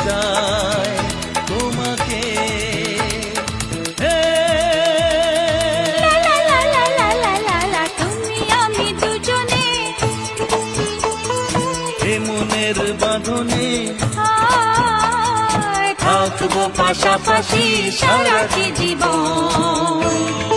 চায় তোমাকে। তুমি আমি দুজনে এ মনের বাঁধনে থাকবো পাশাপাশি সারাটি জীবন।